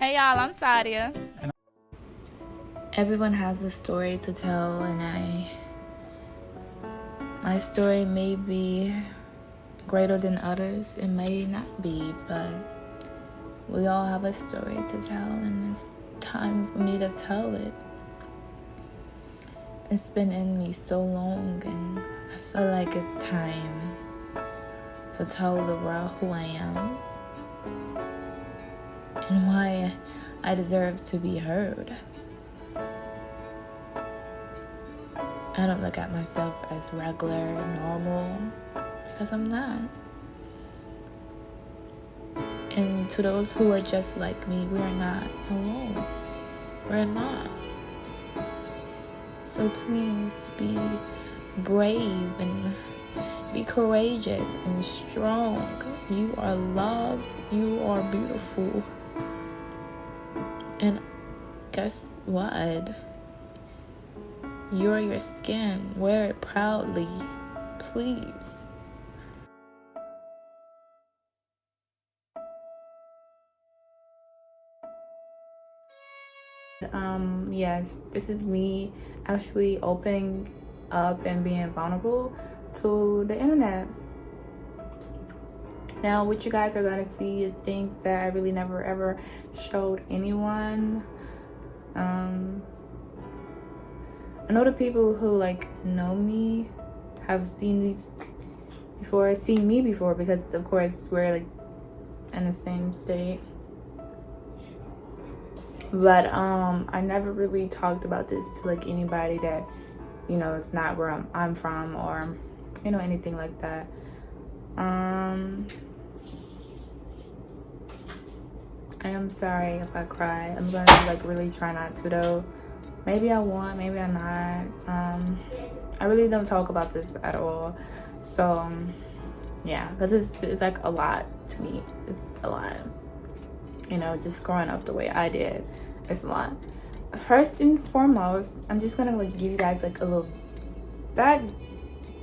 Hey y'all, I'm Sadia. Everyone has a story to tell, and my story may be greater than others. It may not be, but we all have a story to tell, and it's time for me to tell it. It's been in me so long, and I feel like it's time to tell the world who I am and why I deserve to be heard. I don't look at myself as regular, normal, because I'm not. And to those who are just like me, we are not alone. We're not. So please be brave and be courageous and strong. You are loved. You are beautiful. And guess what? You're your skin. Wear it proudly, please. Yes, this is me actually opening up and being vulnerable to the internet. Now, what you guys are gonna see is things that I really never ever showed anyone. I know the people who know me have seen me before, because of course we're in the same state. But I never really talked about this to anybody that is not where I'm from, or anything like that. I am sorry if I cry. I'm gonna really try not to though. Maybe I won't, maybe I'm not. I really don't talk about this at all. So yeah, because it's a lot to me. It's a lot. Just growing up the way I did, it's a lot. First and foremost, I'm just gonna give you guys a little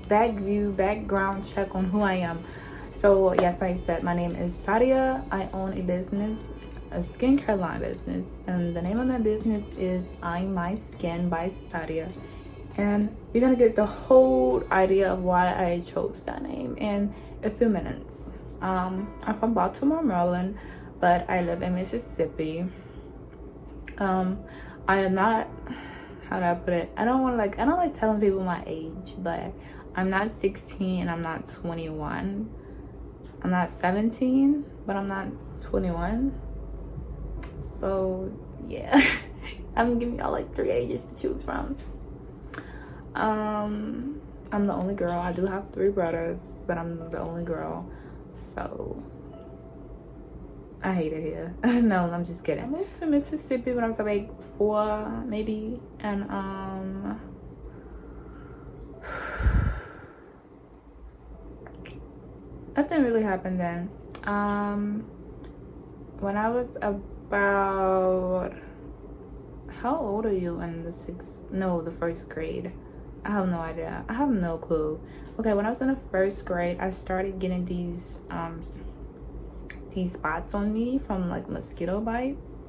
background check on who I am. So yes, I said my name is Sadia. I own a business, a skincare line business, and the name of that business is I'm My Skin by Sadia. And you're gonna get the whole idea of why I chose that name in a few minutes. I'm from Baltimore, Maryland, but I live in Mississippi. I am not, how do I put it? I don't like telling people my age, but I'm not 16 and I'm not 21. I'm not 17, but I'm not 21. So yeah, I'm giving y'all 3 ages to choose from. I'm the only girl. I do have 3 brothers, but I'm the only girl, so I hate it here. No, I'm just kidding. I moved to Mississippi when I was 4 maybe, and nothing really happened then. When I was about, how old are you in the first grade? I have no idea. I have no clue. Okay, when I was in the first grade, I started getting these spots on me from mosquito bites,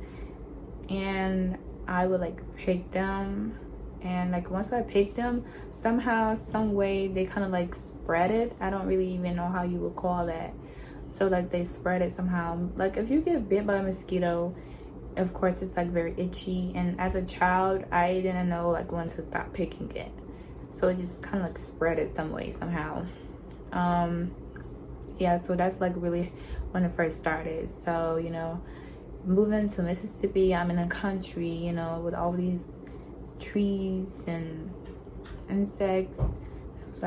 and I would pick them, and once I picked them, somehow, some way, they kind of spread it. I don't really even know how you would call that. So they spread it somehow. If you get bit by a mosquito, of course it's very itchy, and as a child I didn't know when to stop picking it, so it just kind of spread it some way, somehow. Yeah, so that's really when it first started. So moving to Mississippi, I'm in a country, with all these trees and insects. So it's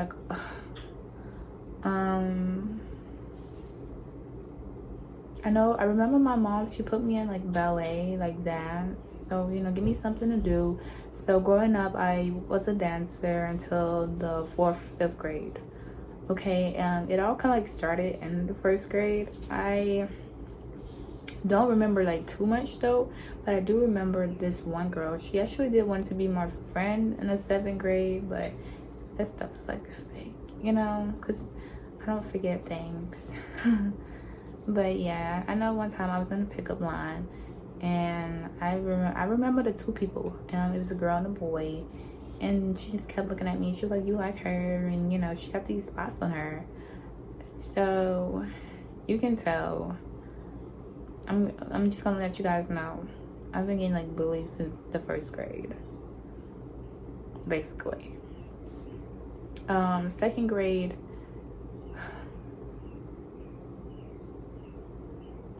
I remember my mom, she put me in ballet, dance, so give me something to do. So growing up, I was a dancer until the 5th grade. Okay, it all kind of started in the 1st grade. I don't remember too much though, but I do remember this one girl. She actually did want to be my friend in the 7th grade, but that stuff is fake, because I don't forget things. But yeah, I know one time I was in a pickup line, and I remember the two people. It was a girl and a boy, and she just kept looking at me. She was like, "You like her?" And you know, she got these spots on her, so you can tell. I'm just gonna let you guys know, I've been getting like bullied since the 1st grade, basically. 2nd grade,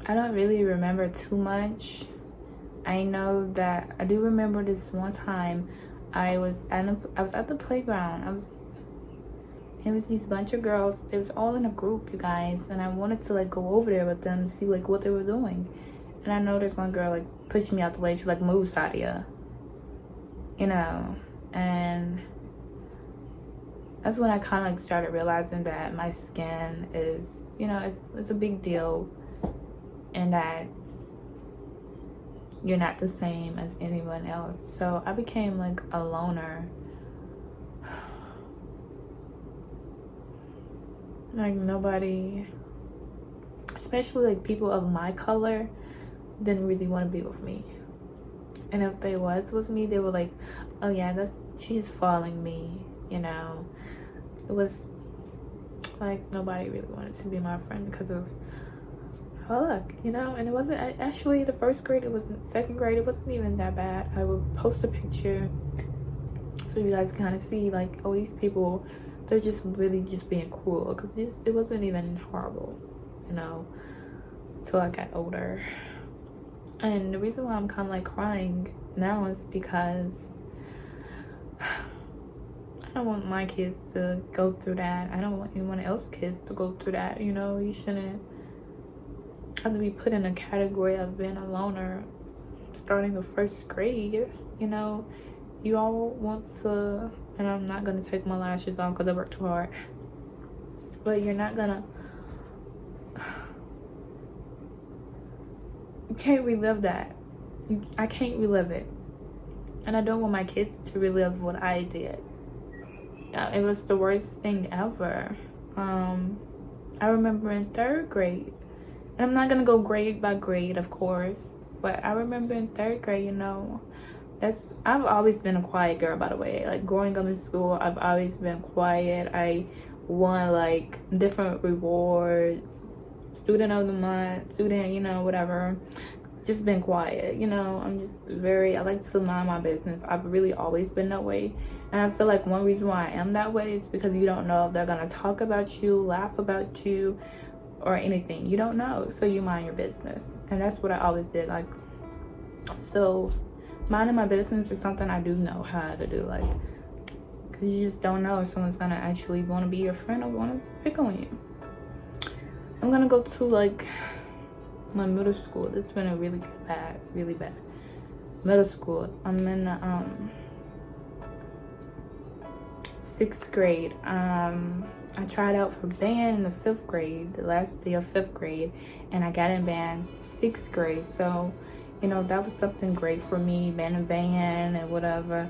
I don't really remember too much. I know that I do remember this one time I was at the playground. It was these bunch of girls. They was all in a group, you guys, and I wanted to like go over there with them to see like what they were doing. And I noticed one girl like pushed me out the way. She like, "Move, Sadia," you know. And that's when I kind of like started realizing that my skin is, you know, it's a big deal, and that you're not the same as anyone else. So I became like a loner. Like nobody, especially like people of my color, didn't really want to be with me. And if they was with me, they were like, "Oh yeah, she's following me," you know. It was like nobody really wanted to be my friend because of how I look, you know. And it wasn't actually the 1st grade, it wasn't 2nd grade, it wasn't even that bad. I would post a picture so you guys kind of see like, oh, these people, they're just really just being cruel, because it wasn't even horrible, you know, till I got older. And the reason why I'm kind of like crying now is because I don't want my kids to go through that. I don't want anyone else's kids to go through that, you know. You shouldn't have to be put in a category of being a loner starting the 1st grade, you know. You all want to, and I'm not gonna take my lashes off because I worked too hard, but you're not gonna, you can't relive that. I can't relive it, and I don't want my kids to relive what I did. It was the worst thing ever. I remember in 3rd grade, and I'm not gonna go grade by grade, of course, but I remember in 3rd grade, you know, I've always been a quiet girl, by the way. Like growing up in school, I've always been quiet. I won like different rewards, student of the month, student, you know, whatever. Just been quiet, you know. I like to mind my business. I've really always been that way. And I feel like one reason why I am that way is because you don't know if they're gonna talk about you, laugh about you, or anything. You don't know, so you mind your business. And that's what I always did. Like, so minding my business is something I do know how to do, like, because you just don't know if someone's gonna actually want to be your friend or want to pick on you. I'm gonna go to like my middle school. This has been a really bad middle school. I'm in the 6th grade. I tried out for band in the 5th grade, the last day of 5th grade, and I got in band 6th grade. So, you know, that was something great for me, band and band and whatever.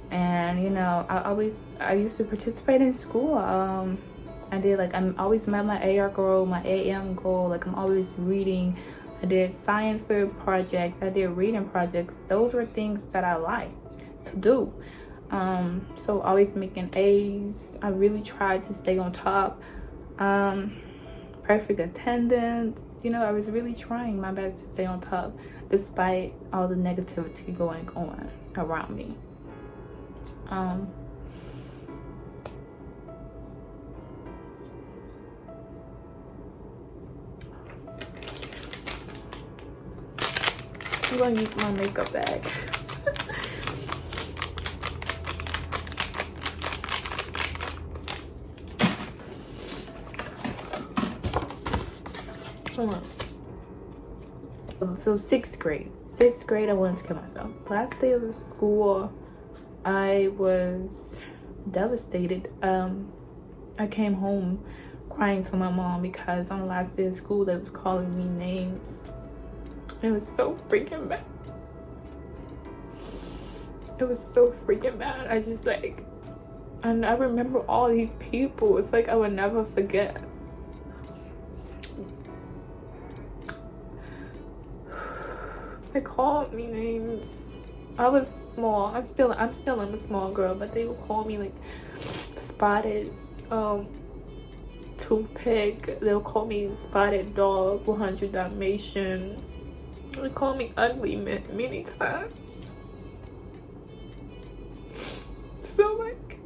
And, you know, I used to participate in school. I did, like, I'm always met my AR goal, my AM goal. Like, I'm always reading. I did science fair projects. I did reading projects. Those were things that I liked to do. So always making A's. I really tried to stay on top. Perfect attendance. You know, I was really trying my best to stay on top despite all the negativity going on around me. I'm gonna use my makeup bag. Hold on. So 6th grade, I wanted to kill myself. Last day of school, I was devastated. I came home crying to my mom because on the last day of school they was calling me names. It was so freaking bad. It was so freaking bad. I just like, and I remember all these people. It's like I would never forget. They called me names. I was small. I'm still a small girl, but they would call me like spotted toothpick. They'll call me spotted dog, 100 Dalmatian. They call me ugly many times. So like,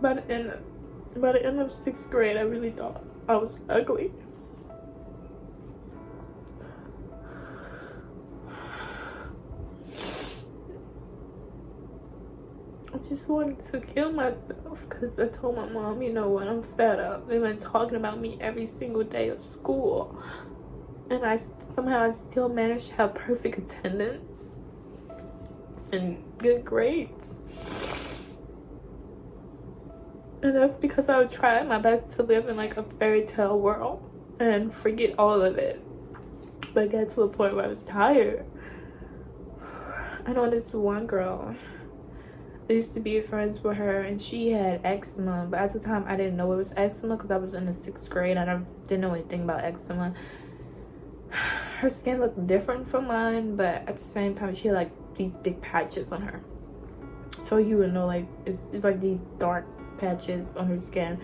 by the end of 6th grade, I really thought I was ugly. I just wanted to kill myself because I told my mom, you know what, I'm fed up. They've been talking about me every single day of school. And somehow I still managed to have perfect attendance and good grades. And that's because I would try my best to live in like a fairy tale world and forget all of it. But I got to a point where I was tired. I know this one girl. I used to be friends with her, and she had eczema, but at the time I didn't know it was eczema because I was in the 6th grade and I didn't know anything about eczema. Her skin looked different from mine, but at the same time she had like these big patches on her. So you would know, like it's like these dark patches on her skin.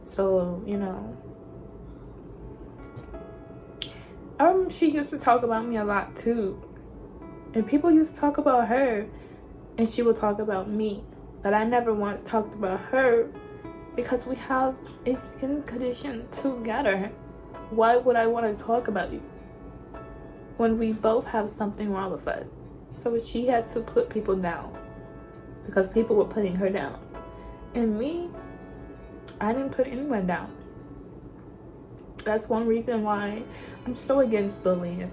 So, you know, I remember she used to talk about me a lot too, and people used to talk about her and she would talk about me, but I never once talked about her because we have a skin condition together. Why would I want to talk about you when we both have something wrong with us? So she had to put people down because people were putting her down. And me, I didn't put anyone down. That's one reason why I'm so against bullying.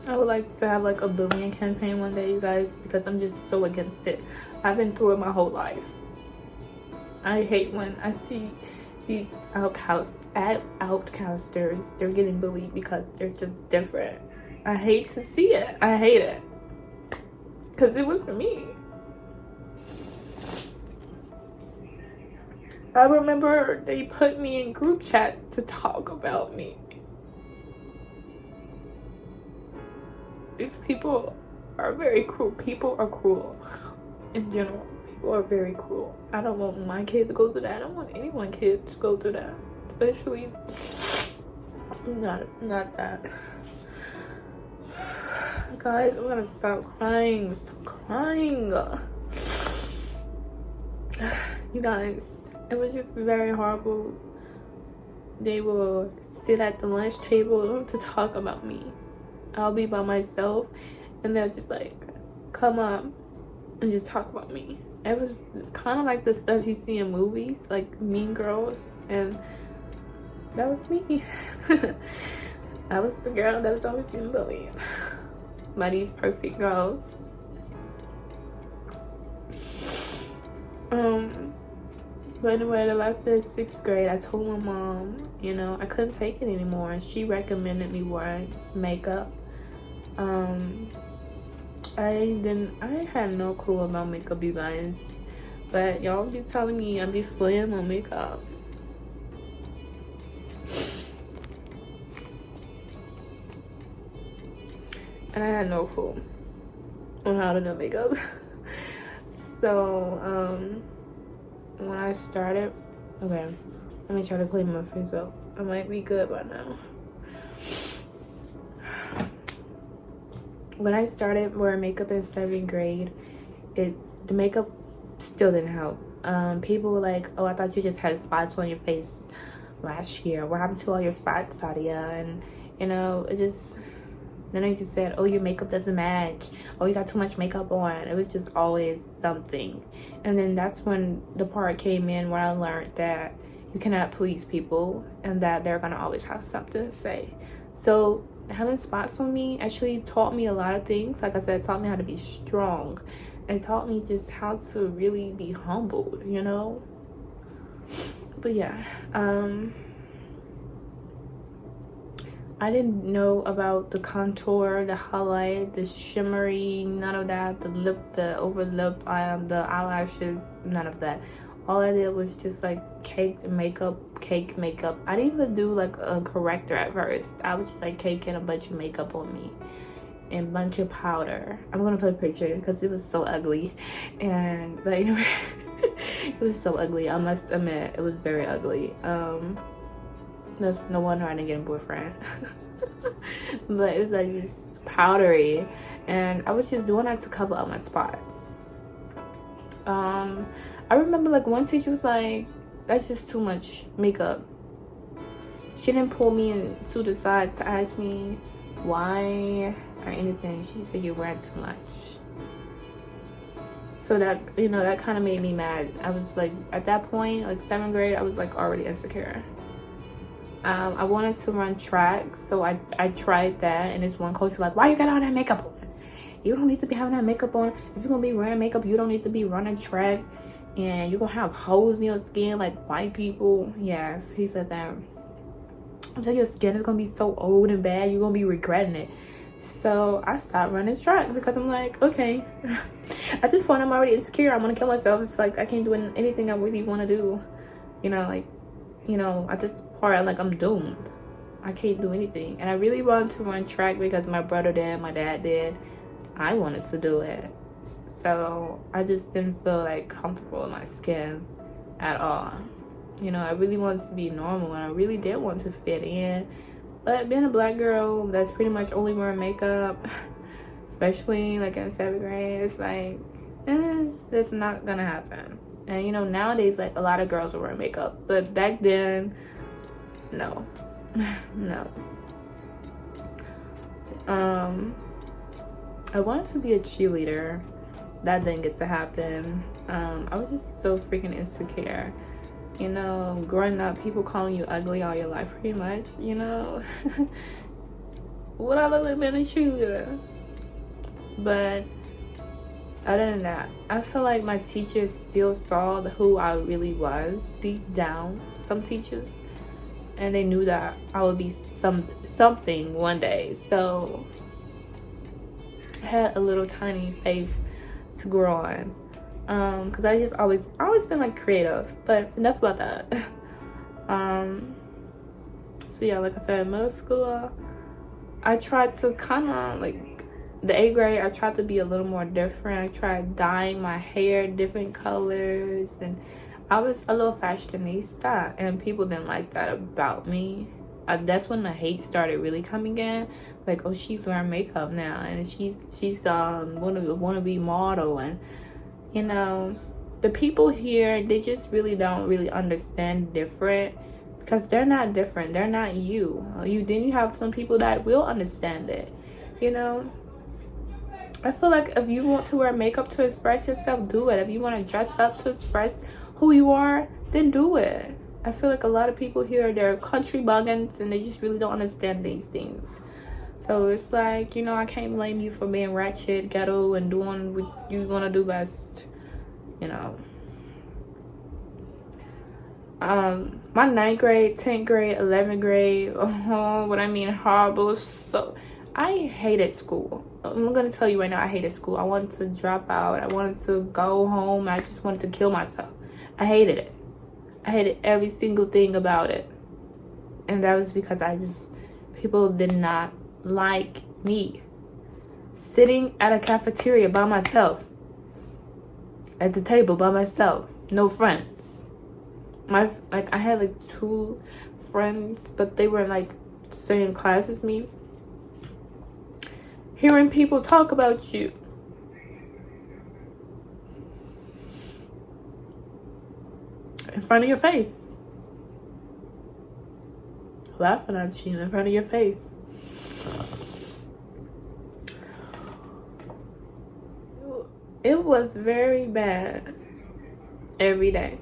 I would like to have like a bullying campaign one day, you guys, because I'm just so against it. I've been through it my whole life. I hate when I see these outcasters, they're getting bullied because they're just different. I hate to see it. I hate it. Because it was me. I remember they put me in group chats to talk about me. These people are very cruel. People are cruel in general. People are very cruel. I don't want my kid to go through that. I don't want anyone's kid to go through that. Especially not that. Guys, I'm gonna stop crying. Stop crying. You guys, it was just very horrible. They will sit at the lunch table to talk about me. I'll be by myself and they'll just like come up and just talk about me. It was kind of like the stuff you see in movies, like Mean Girls, and that was me. I was the girl that was always getting bullied by these perfect girls. But anyway, the last day of 6th grade, I told my mom, you know, I couldn't take it anymore, and she recommended me wearing makeup. I had no clue about makeup, you guys, but y'all be telling me I be slaying on makeup. And I had no clue on how to do makeup. So, when I started, okay, let me try to clean my face up. I might be good by now. When I started wearing makeup in 7th grade, the makeup still didn't help. People were like, oh, I thought you just had spots on your face last year. What happened to all your spots, Sadia? And, you know, then I just said, oh, your makeup doesn't match. Oh, you got too much makeup on. It was just always something. And then that's when the part came in where I learned that you cannot please people and that they're going to always have something to say. So having spots on me actually taught me a lot of things. Like I said, it taught me how to be strong. It taught me just how to really be humbled, you know? But yeah, I didn't know about the contour, the highlight, the shimmery, none of that. The lip, the over lip, the eyelashes, none of that. all I did was just like cake makeup. I didn't even do like a corrector at first. I was just like caking a bunch of makeup on me and bunch of powder. I'm gonna put a picture because it was so ugly. And but anyway, it was so ugly. I must admit, it was very ugly. That's no wonder I didn't get a boyfriend. But it was like this powdery, and I was just doing that to cover up my spots. I remember like one teacher was like, that's just too much makeup. She didn't pull me to the side to ask me why or anything. She said, you're wearing too much. So that, you know, that kind of made me mad. I was like, at that point, like 7th grade, I was like already insecure. I wanted to run track, so I tried that, and this one coach was like, why you got all that makeup on? You don't need to be having that makeup on. If you're gonna be wearing makeup, you don't need to be running track, and you're gonna have holes in your skin like white people. Yes, he said that. So your skin is gonna be so old and bad, you're gonna be regretting it. So I stopped running track because I'm like, okay. At this point, I'm already insecure. I want to kill myself. It's like I can't do anything I really want to do. You know, like, you know, at this part, like, I'm doomed. I can't do anything. And I really wanted to run track because my brother did, my dad did. I wanted to do it. So I just didn't feel like comfortable in my skin at all. You know, I really wanted to be normal, and I really did want to fit in. But being a black girl that's pretty much only wearing makeup, especially like in 7th grade, it's like, that's not gonna happen. And you know, nowadays, like, a lot of girls are wearing makeup, but back then, no. No. I wanted to be a cheerleader. That didn't get to happen. I was just so freaking insecure. You know, growing up, people calling you ugly all your life, pretty much, you know. Would I look like being a cheerleader? But other than that, I feel like my teachers still saw who I really was deep down, some teachers. And they knew that I would be something one day. So I had a little tiny faith to grow on. Because I just always been like creative. But enough about that. So yeah, like I said, in middle school, I tried to kind of like, the 8th grade, I tried to be a little more different. I tried dyeing my hair different colors, and I was a little fashionista, and people didn't like that about me. That's when the hate started really coming in. Like, oh, she's wearing makeup now, and she's wanna be model, and you know, the people here, they just don't really understand different, because they're not different. They're not you. You have some people that will understand it, you know. I feel like if you want to wear makeup to express yourself, do it. If you want to dress up to express who you are, then do it. I feel like a lot of people here, they're country buggins, and they just really don't understand these things. So it's like, you know, I can't blame you for being ratchet, ghetto, and doing what you want to do best, you know. My 9th grade, 10th grade, 11th grade, what I mean, horrible. So I hated school. I'm gonna tell you right now, I hated school. I wanted to drop out. I wanted to go home. I just wanted to kill myself. I hated it. I hated every single thing about it. And that was because people did not like me. Sitting at a cafeteria by myself. At the table by myself. No friends. I had like 2 friends, but they were like same class as me. Hearing people talk about you. In front of your face. Laughing at you in front of your face. It was very bad. Every day.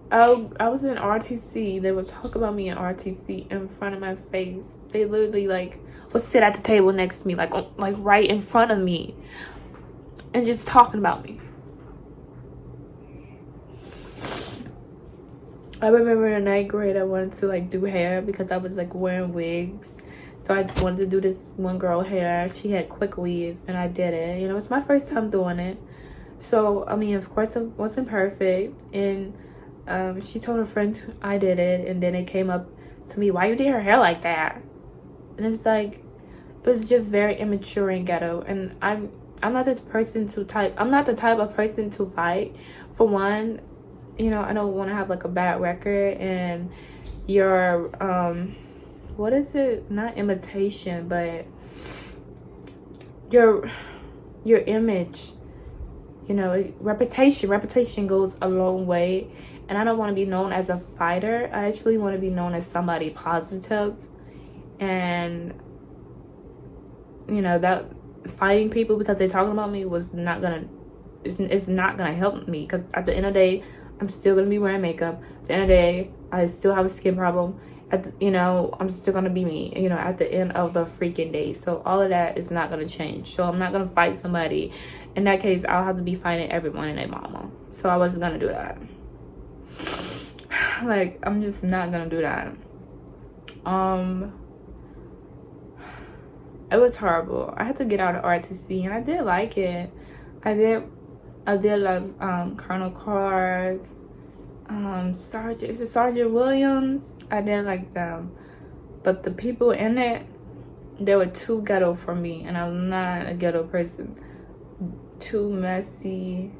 I was in RTC. They would talk about me in RTC in front of my face. They literally like would sit at the table next to me, like right in front of me, and just talking about me. I remember in 9th grade, I wanted to like do hair because I was like wearing wigs. So I wanted to do this one girl hair. She had quick weave, and I did it. You know, it's my first time doing it. So I mean, of course, it wasn't perfect, and she told her friends I did it, and then they came up to me, why you did her hair like that? And it's like, it was just very immature and ghetto. And I'm not this person to type. I'm not the type of person to fight. For one, you know, I don't want to have like a bad record, and your what is it? Not imitation, but your image. You know, reputation goes a long way. And I don't want to be known as a fighter. I actually want to be known as somebody positive. And, you know, that fighting people because they're talking about me was not gonna, it's not gonna help me. Because at the end of the day, I'm still gonna be wearing makeup. At the end of the day, I still have a skin problem. You know, I'm still gonna be me, you know, at the end of the freaking day. So all of that is not gonna change. So I'm not gonna fight somebody. In that case, I'll have to be fighting everyone and their mama. So I wasn't gonna do that. Like, I'm just not gonna do that. It was horrible. I had to get out of RTC, and I did like it. I did love Colonel Clark, Sergeant Williams. I did like them, but the people in it, they were too ghetto for me, and I'm not a ghetto person. Too messy,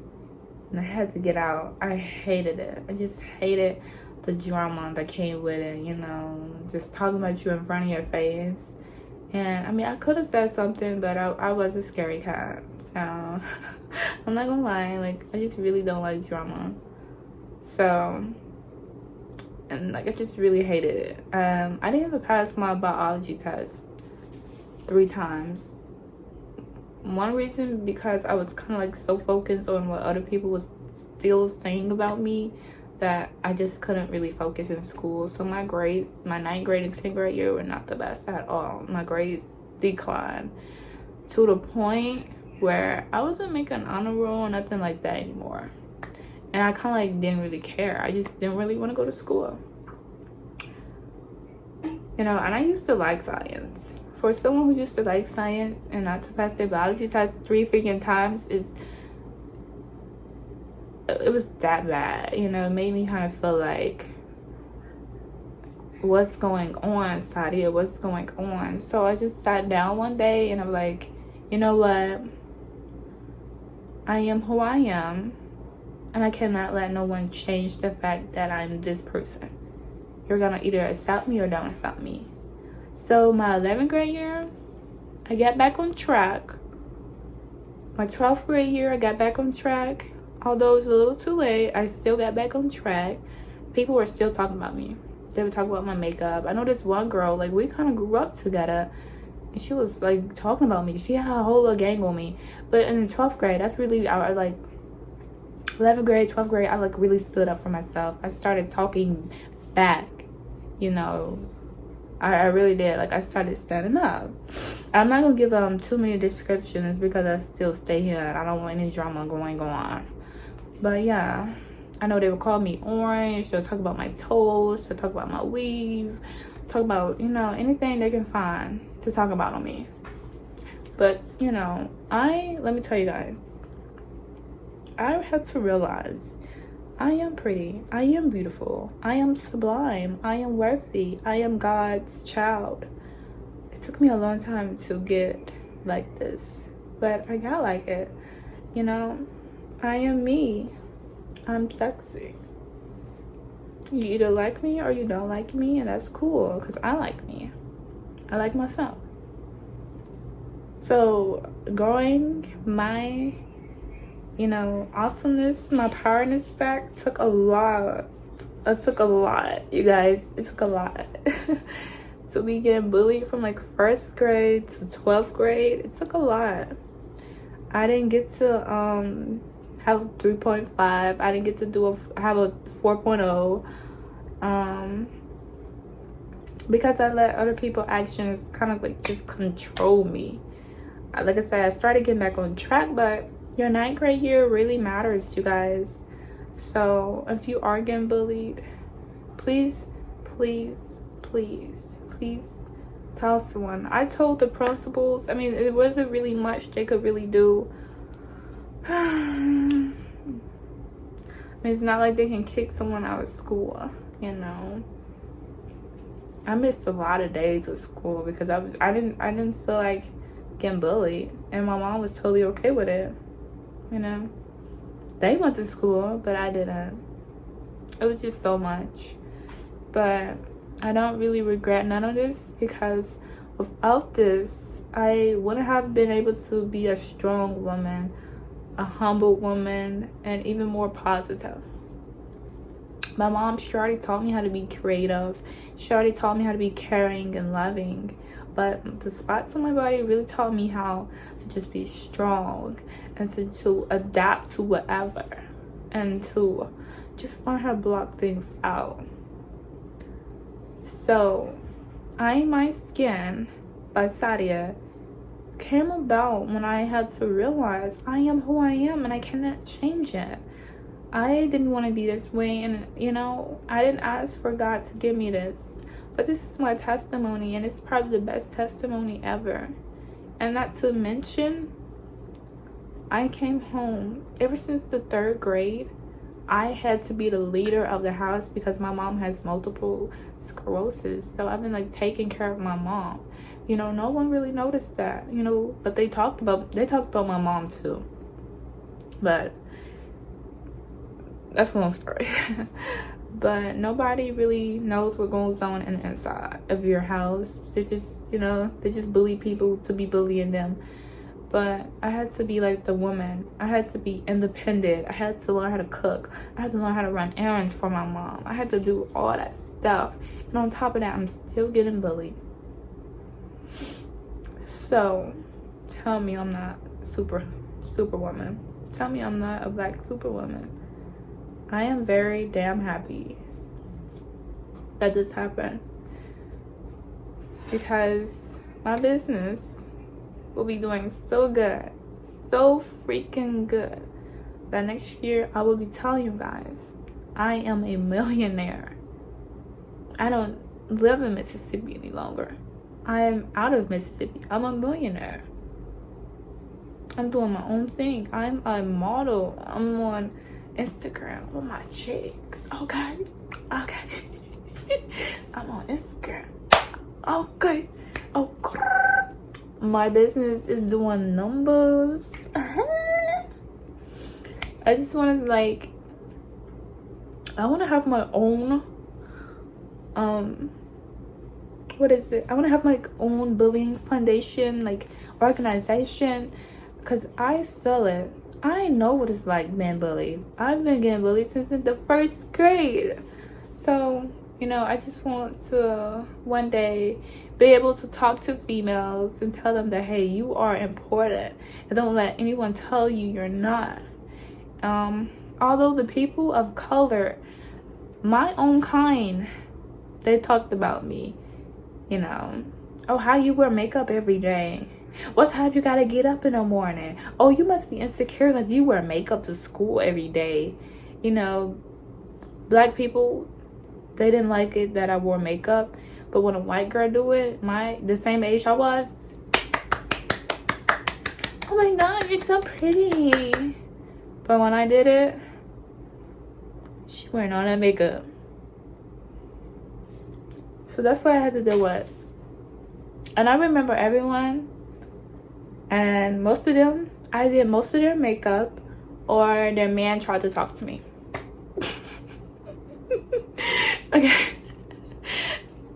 and I had to get out. I hated it. I just hated the drama that came with it, you know, just talking about you in front of your face. And I mean, I could have said something, but I was a scary cat, so I'm not gonna lie, like, I just really don't like drama. So, and like, I just really hated it. I didn't even pass my biology test 3 times. One reason, because I was kind of like so focused on what other people was still saying about me that I just couldn't really focus in school. So my grades, my 9th grade and 10th grade year were not the best at all. My grades declined to the point where I wasn't making honor roll or nothing like that anymore. And I kind of like didn't really care. I just didn't really want to go to school. You know, and I used to like science. For someone who used to like science and not to pass their biology test 3 freaking times, it was that bad. You know, it made me kind of feel like, what's going on, Sadia? What's going on? So I just sat down one day and I'm like, you know what? I am who I am, and I cannot let no one change the fact that I'm this person. You're gonna either accept me or don't accept me. So my 11th grade year, I got back on track. My 12th grade year, I got back on track. Although it was a little too late, I still got back on track. People were still talking about me. They would talk about my makeup. I know this one girl, like, we kind of grew up together, and she was like talking about me. She had a whole little gang on me. But in the 12th grade, that's really, I like, 11th grade, 12th grade, I like really stood up for myself. I started talking back, you know. I really did. Like, I started standing up. I'm not gonna give too many descriptions because I still stay here and I don't want any drama going on. But yeah, I know they would call me orange. They'll talk about my toes. They'll talk about my weave. Talk about, you know, anything they can find to talk about on me. But, you know, let me tell you guys, I had to realize I am pretty. I am beautiful. I am sublime. I am worthy. I am God's child. It took me a long time to get like this, but I got like it. You know, I am me. I'm sexy. You either like me or you don't like me, and that's cool, because I like me. I like myself. So growing my, you know, awesomeness, my powerness back took a lot. It took a lot, you guys. It took a lot. To be getting bullied from like 1st grade to 12th grade, it took a lot. I didn't get to have a 3.5. I didn't get to have a 4.0. Because I let other people's actions kind of like just control me. Like I said, I started getting back on track, but your 9th grade year really matters, you guys. So if you are getting bullied, please, please, please, please tell someone. I told the principals. I mean, it wasn't really much they could really do. It's not like they can kick someone out of school, you know. I missed a lot of days of school because I didn't feel like getting bullied, and my mom was totally okay with it, you know. They went to school, but I didn't. It was just so much. But I don't really regret none of this, because without this, I wouldn't have been able to be a strong woman, a humble woman, and even more positive. My mom, she already taught me how to be creative. She already taught me how to be caring and loving. But the spots on my body really taught me how to just be strong and to adapt to whatever, and to just learn how to block things out. So, I Am My Skin by Sadia came about when I had to realize I am who I am and I cannot change it. I didn't want to be this way, and you know, I didn't ask for God to give me this, but this is my testimony, and it's probably the best testimony ever. And not to mention, I came home ever since the 3rd grade. I had to be the leader of the house because my mom has multiple sclerosis, so I've been like taking care of my mom. You know, no one really noticed that, you know, but they talked about my mom too, but that's a long story. But nobody really knows what goes on in the inside of your house. They just, you know, they just bully people to be bullying them. But I had to be like the woman. I had to be independent. I had to learn how to cook. I had to learn how to run errands for my mom. I had to do all that stuff. And on top of that, I'm still getting bullied. So, tell me I'm not superwoman. Tell me I'm not a black superwoman. I am very damn happy that this happened, because my business will be doing so good, so freaking good, that next year I will be telling you guys I am a millionaire. I don't live in Mississippi any longer. I am out of Mississippi. I'm a millionaire. I'm doing my own thing. I'm a model. I'm on Instagram with my chicks. Okay. I'm on Instagram. Okay. My business is doing numbers. I just want to I want to have my own what is it? I want to have my own bullying foundation, like organization, because I feel it. I know what it's like being bullied. I've been getting bullied since the 1st grade. So, you know, I just want to one day be able to talk to females and tell them that, hey, you are important, and don't let anyone tell you you're not. Although the people of color, my own kind, they talked about me, you know. Oh, how you wear makeup every day. What time you gotta get up in the morning? Oh, you must be insecure because you wear makeup to school every day. You know, black people, they didn't like it that I wore makeup. But when a white girl do it, the same age I was, oh my God, you're so pretty. But when I did it, she wearing all that makeup. So that's what I had to deal with. And I remember everyone, and most of them, I did most of their makeup, or their man tried to talk to me. Okay.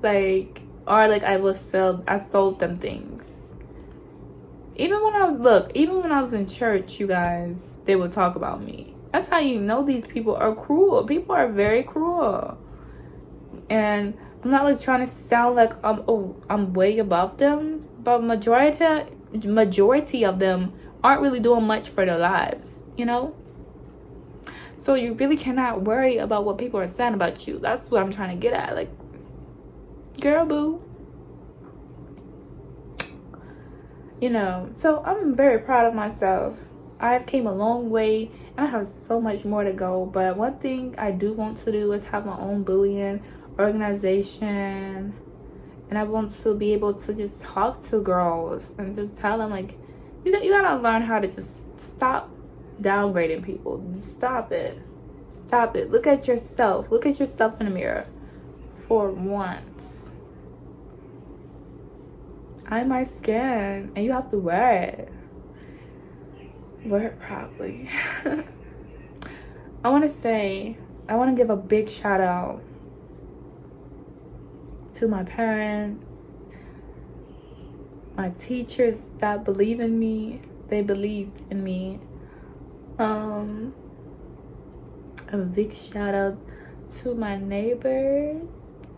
I sold them things. Even when I was in church, you guys, they would talk about me. That's how you know these people are cruel. People are very cruel. And I'm not like trying to sound like I'm way above them, but majority of them aren't really doing much for their lives, you know? So you really cannot worry about what people are saying about you. That's what I'm trying to get at. Like, girl, boo. You know, so I'm very proud of myself. I've came a long way, and I have so much more to go. But one thing I do want to do is have my own bullying organization. And I want to be able to just talk to girls and just tell them, like, you gotta learn how to just stop downgrading people. Stop it. Stop it. Look at yourself. Look at yourself in the mirror for once. I'm my skin, and you have to wear it. Wear it properly. I want to give a big shout out to my parents, my teachers that believe in me. They believed in me. A big shout out to my neighbors,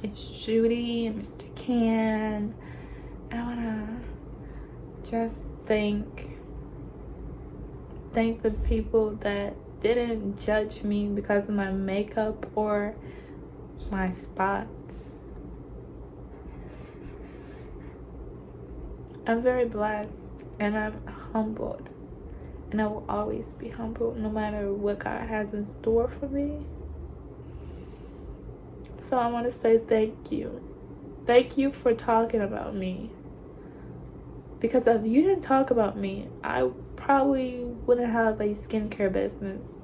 Miss Judy and Mr. Can. And I wanna just thank the people that didn't judge me because of my makeup or my spots. I'm very blessed and I'm humbled. And I will always be humble no matter what God has in store for me. So I want to say thank you. Thank you for talking about me. Because if you didn't talk about me, I probably wouldn't have a skincare business.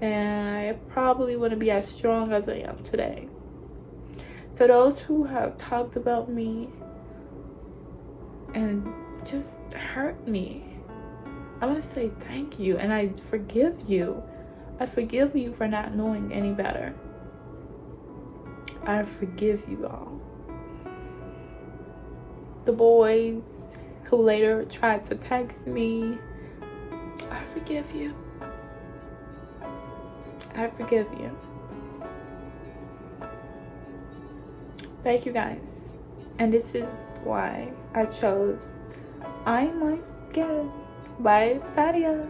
And I probably wouldn't be as strong as I am today. So those who have talked about me and just hurt me, I want to say thank you, and I forgive you. I forgive you for not knowing any better. I forgive you all. The boys who later tried to text me, I forgive you. I forgive you. Thank you guys. And this is why I chose I'm My Skin by Sadia.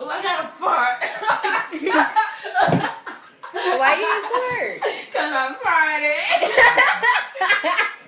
Oh, I got a fart. Why you need to work? Because I farted.